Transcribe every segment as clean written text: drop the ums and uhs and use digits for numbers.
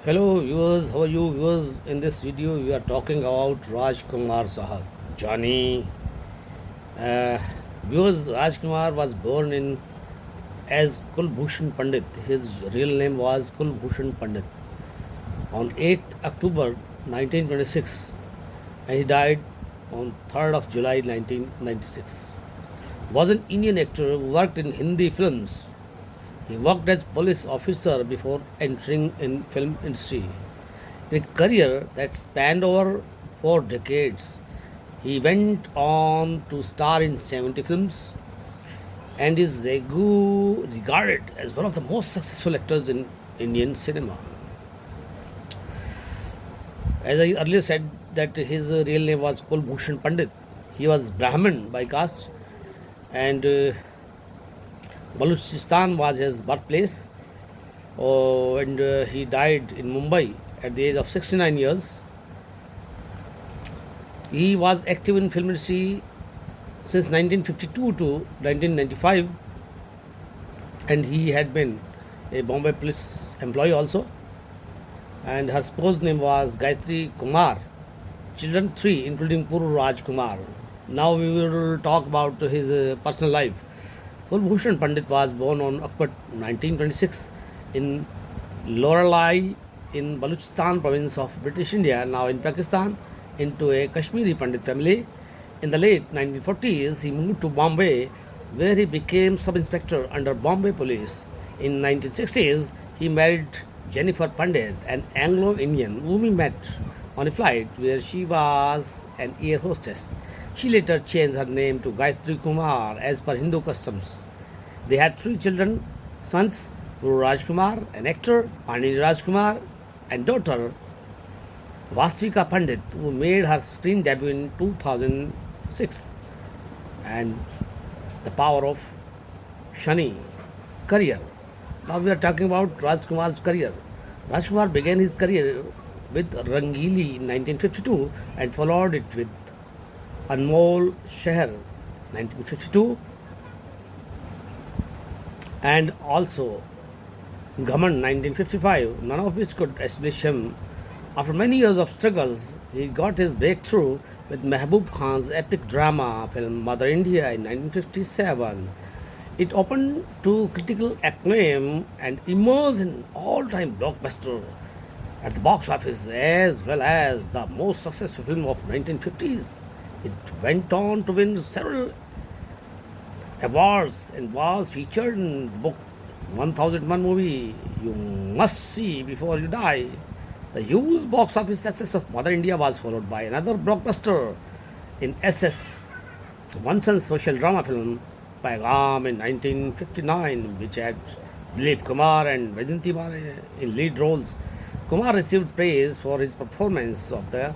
Hello viewers, how are you viewers? In this video, we are talking about Rajkumar Sahab, Johnny. Uh, Viewers, Rajkumar was born in as Kulbhushan Pandit. His real name was Kulbhushan Pandit on 8th October 1926, and he died on 3rd of July 1996. Was an Indian actor who worked in Hindi films. He worked as police officer before entering in film industry. In a career that spanned over 4 decades, he went on to star in 70 films and is regarded as one of the most successful actors in Indian cinema. As I earlier said, that his real name was Kulbhushan Pandit. He was Brahmin by caste, and Baluchistan was his birthplace. And he died in Mumbai at the age of 69 years. He was active in film industry since 1952 to 1995, and he had been a Bombay police employee also. And her spouse name was Gayatri Kumar. Children three, including Puru Raj Kumar. Now we will talk about his personal life. Kulbhushan Pandit was born on October 1926 in Loralai in Baluchistan province of British India, now in Pakistan, into a Kashmiri Pandit family. In the late 1940s, he moved to Bombay, where he became sub-inspector under Bombay Police. In 1960s, he married Jennifer Pandit, an Anglo-Indian whom he met on a flight where she was an air hostess. She later changed her name to Gayatri Kumar as per Hindu customs. They had three children, sons Guru Rajkumar, an actor, Pandini Rajkumar, and daughter Vastika Pandit, who made her screen debut in 2006. And the power of Shani career. Now we are talking about Rajkumar's career. Rajkumar began his career with Rangili in 1952 and followed it with Anmol Sheher 1952 and also Ghaman 1955, none of which could establish him. After many years of struggles, he got his breakthrough with Mehboob Khan's epic drama film Mother India in 1957. It opened to critical acclaim and emerged an all-time blockbuster at the box office as well as the most successful film of 1950s. It went on to win several awards and was featured in the book 1001 movie you must see before you die. The huge box office success of Mother India was followed by another blockbuster in SS, Vanson's social drama film Paigam in 1959, which had Dilip Kumar and Vajanti Male in lead roles. Kumar received praise for his performance of the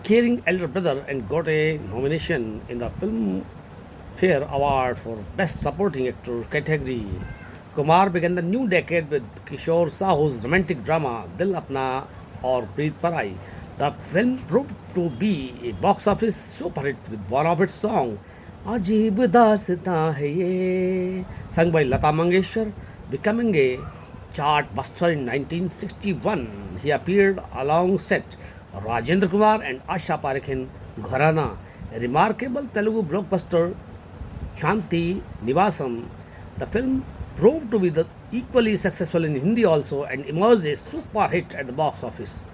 caring elder brother and got a nomination in the Filmfare Award for Best Supporting Actor category. Kumar began the new decade with Kishore Sahu's romantic drama Dil Apna or Preet Parai. The film proved to be a box office super hit with one of its songs, Ajeeb Daastaan Hai Ye, sung by Lata Mangeshkar, becoming a chart buster in 1961. He appeared alongside Rajendra Kumar and Asha Parekh in Gharana, a remarkable Telugu blockbuster Shanti Nivasam. The film proved to be equally successful in Hindi also and emerged a super hit at the box office.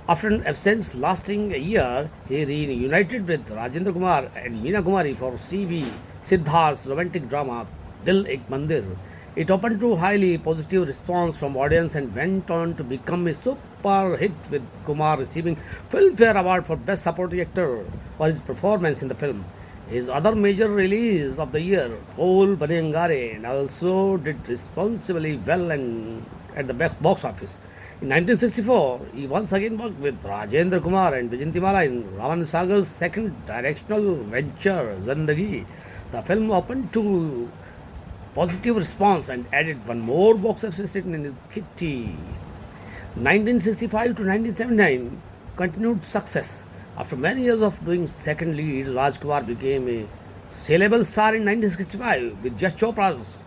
After an absence lasting a year, he reunited with Rajendra Kumar and Meena Kumari for C.V. Siddharth's romantic drama Dil Ek Mandir. It opened to highly positive response from audience and went on to become a super hit, with Kumar receiving Filmfare Award for Best Supporting Actor for his performance in the film. His other major release of the year, Phul Bane Angare, also did responsibly well and at the box office. In 1964, he once again worked with Rajendra Kumar and Vijayanti Mala in Raman Sagar's second directional venture, Zindagi. The film opened to positive response and added one more box office hit in his kitty. 1965 to 1979 continued success. After many years of doing second lead, Rajkumar became a saleable star in 1965 with Yash Chopra's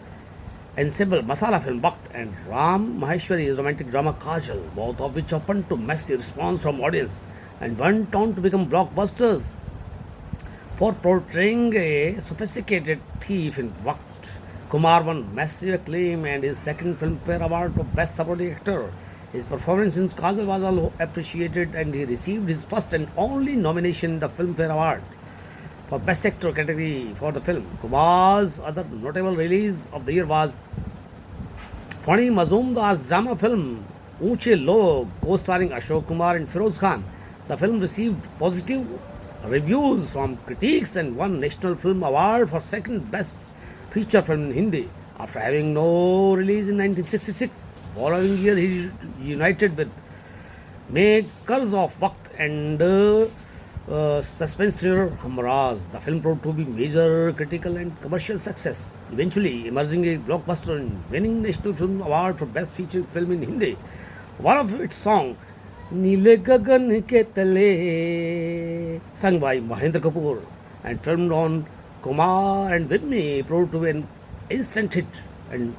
ensemble masala film Bakt and Ram Maheshwari's romantic drama Kajal, both of which opened to massive response from audience and went on to become blockbusters. For portraying a sophisticated thief in Waqt, Kumar won massive acclaim and his second Filmfare Award for Best Supporting Actor. His performance in Kajal was also appreciated and he received his first and only nomination in the Filmfare Award for Best Actor category for the film. Kumar's other notable release of the year was Fani Mazumdar's drama film Unche Log, co-starring Ashok Kumar and Feroz Khan. The film received positive reviews from critics and won National Film Award for second best feature film in Hindi after having no release in 1966. Following year, he united with makers of Waqt and suspense thriller Hamraz. The film proved to be major critical and commercial success, eventually emerging a blockbuster and winning National Film Award for Best Feature Film in Hindi. One of its songs, नीले गगन के तले, sung by Mahendra Kapoor and filmed on Kumar and Vidmi, proved to be an instant hit and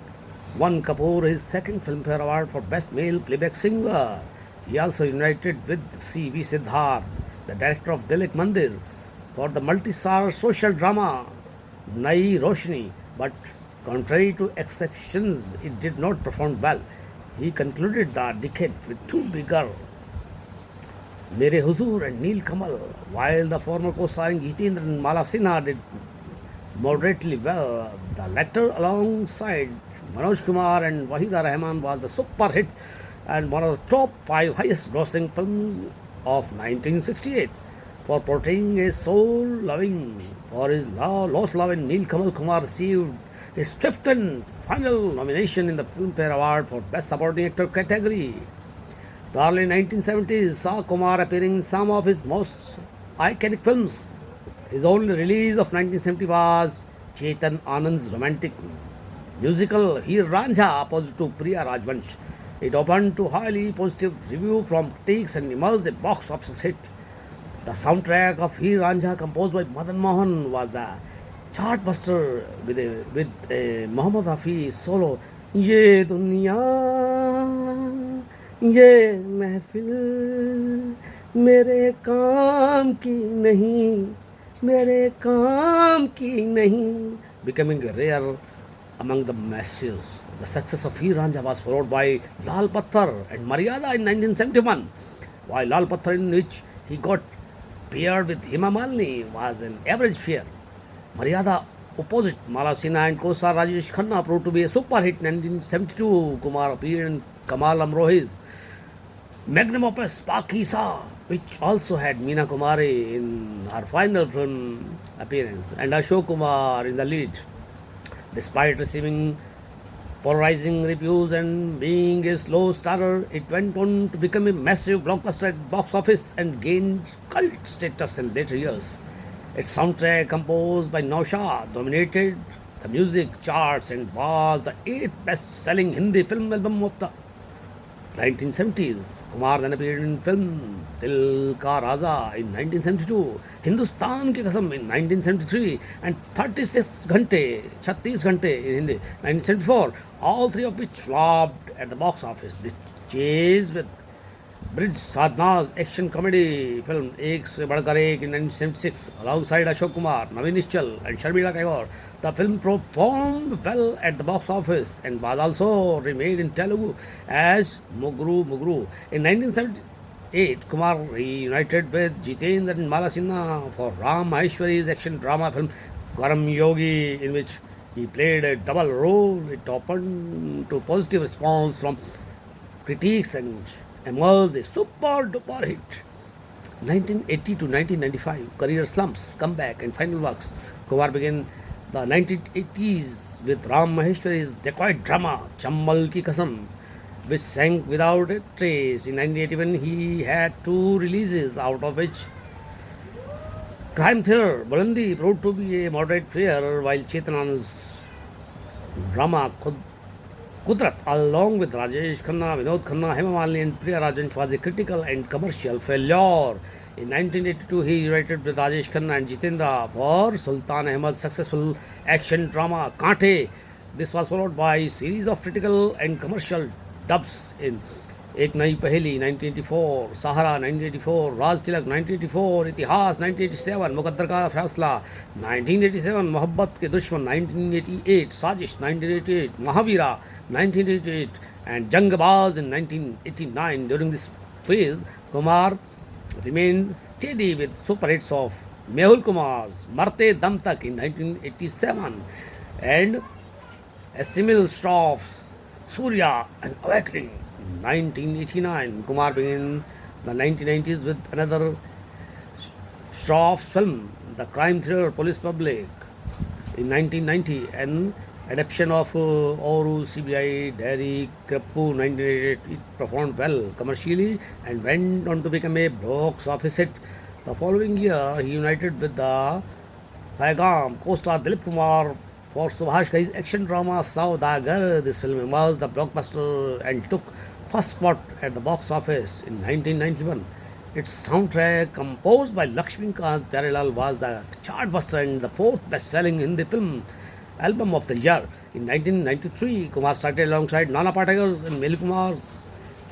won Kapoor his second Filmfare Award for Best Male Playback Singer. He also united with C.V. Siddharth, the director of Dilek Mandir, for the multi-star social drama Nai Roshni, but contrary to exceptions, it did not perform well. He concluded the decade with two bigger Mere Huzur and Neel Kamal, while the former co-starring Jitendra and Mala Sinha did moderately well. The latter, alongside Manoj Kumar and Wahida Rahman, was a super hit and one of the top 5 highest grossing films of 1968. For portraying a soul-loving for his lost love, and Neel Kamal Kumar received his fifth and final nomination in the Filmfare Award for Best Supporting Actor category. The early 1970s saw Kumar appearing in some of his most iconic films. His only release of 1970 was Chetan Anand's romantic musical Heer Ranjha opposite to Priya Rajvansh. It opened to highly positive review from critics and emerged a box office hit. The soundtrack of Heer Ranjha, composed by Madan Mohan, was the chartbuster with a Mohammad Rafi solo. ये दुनिया ये महफिल मेरे काम की नहीं मेरे काम की नहीं, becoming rare among the masses. The success of Heer Ranjha was followed by Lal Patthar and Maryada in 1971, while Lal Patthar, in which he got paired with Hema Malini, was an average fare. Maryada, opposite Mala Sinha and co-star Rajesh Khanna, proved to be a super hit. In 1972, Kumar appeared in Kamal Amrohi's magnum opus Pakisa, which also had Meena Kumari in her final film appearance and Ashok Kumar in the lead. Despite receiving polarizing reviews and being a slow starter, it went on to become a massive blockbuster at box office and gained cult status in later years. Its soundtrack, composed by Naushad, dominated the music charts and was the 8th best-selling Hindi film album of the 1970s. Kumar then appeared in film Dil Ka Raza in 1972, Hindustan Ki Kasam in 1973, and 36 Ghante in Hindi 1974, all three of which flopped at the box office. The chase with Brij Sadhna's action comedy film Ek Se Badkar Ek in 1976, alongside Ashok Kumar, Naveen Nischal and Sharmila Tagore. The film performed well at the box office and was also remade in Telugu as Mugru Mugru. In 1978, Kumar reunited with Jitendra and Mala Sinha for Ram Maheshwari's action drama film Karam Yogi, in which he played a double role. It opened to positive response from critics and emerged a super duper hit. 1980 to 1995, career slumps, comeback, and final works. Kumar began the 1980s with Ram Maheshwari's dacoit drama Chammal Ki Kasam, which sank without a trace. In 1981, he had 2 releases, out of which crime thriller Bulandi proved to be a moderate fare, while Chetan's drama Kudrat, along with Rajesh Khanna, Vinod Khanna, Hema Malini and Priya Rajansh, was a critical and commercial failure. In 1982, he united with Rajesh Khanna and Jitendra for Sultan Ahmed's successful action drama Kaanthe, This was followed by a series of critical and commercial dubs in Ek Nai Paheli 1984, Sahara 1984, Raj Tilak 1984, Itihas 1987, Muqaddar Ka Faisla 1987, Mohabbat Ke Dushman 1988, Sajish 1988, Mahavira 1988, and Jangabaz in 1989. During this phase, Kumar remained steady with super hits of Mehul Kumar's Marte Dam Tak in 1987 and Assimil Stroff's Surya and Awakening in 1989. Kumar began the 1990s with another Shroff film, the crime thriller Police Public in 1990, an adaptation of Oru CBI Diary Krappu 1988. It performed well commercially and went on to become a box office hit. The following year, he united with the Paigam co-star Dilip Kumar for Subhash Ghai's action drama Saudagar. This film emerged the blockbuster and took first spot at the box office in 1991. Its soundtrack, composed by Lakshmikant Pyarelal, was the chartbuster and the fourth best-selling Hindi film album of the year. In 1993, Kumar started alongside Nana Patekar and Mehul Kumar's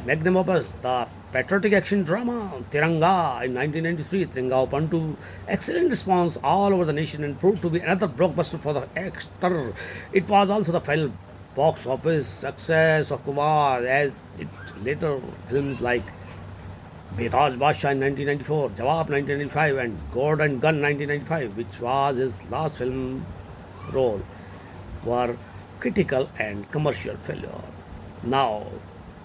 magnum opus, the patriotic action drama Tiranga in 1993. Tiranga opened to excellent response all over the nation and proved to be another blockbuster for the actor. It was also the final box office success of Kumar, as it later films like Betaj Badshah in 1994, Jawab 1995, and God and Gun 1995, which was his last film role, were critical and commercial failure. Now,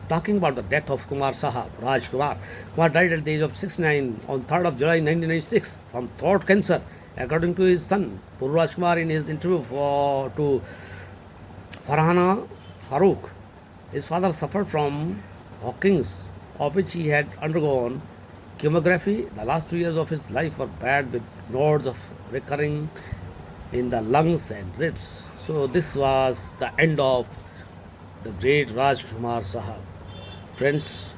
talking about the death of Kumar Sahab, Raj Kumar. Kumar died at the age of 69 on 3rd of July 1996 from throat cancer, according to his son Purraj Kumar in his interview to Farhana Farooq. His father suffered from Hawkins, of which he had undergone chemotherapy. The last 2 years of his life were bad, with nodes of recurring in the lungs and ribs. So this was the end of the great Raj Kumar Sahab. Friends,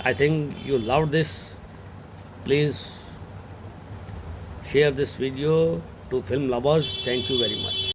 I think you loved this. Please share this video to film lovers. Thank you very much.